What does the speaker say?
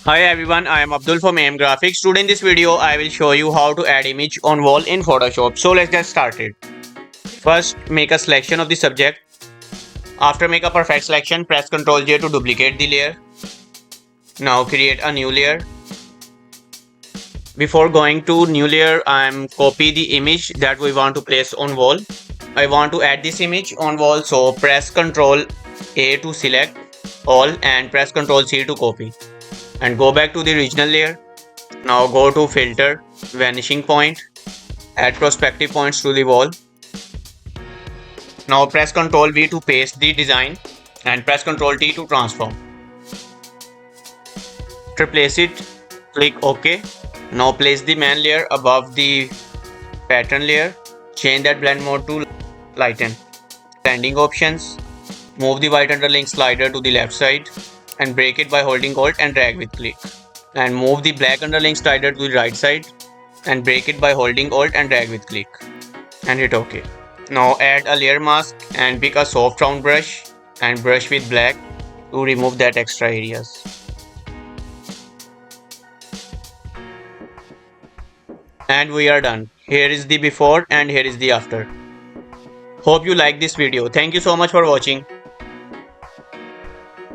Hi everyone, I am Abdul from AM Graphix. Today in this video, I will show you how to add image on wall in Photoshop. So let's get started. First, make a selection of the subject. After make a perfect selection, press Ctrl J to duplicate the layer. Now create a new layer. Before going to new layer, I'm copy the image that we want to place on wall. I want to add this image on wall, so press Ctrl A to select all and press Ctrl C to copy. And go back to the original layer. Now go to filter, vanishing point, add perspective points to the wall. Now press Ctrl V to paste the design and press Ctrl T to transform. To place it, click OK. Now place the main layer above the pattern layer. Change that blend mode to lighten. Blending options. Move the white underlying slider to the left side and break it by holding Alt and drag with click. And move the black underlying slider to the right side and break it by holding Alt and drag with click and hit OK. Now add a layer mask and pick a soft round brush and brush with black to remove that extra areas. And we are done. Here is the before and here is the after. Hope you like this video. Thank you so much for watching.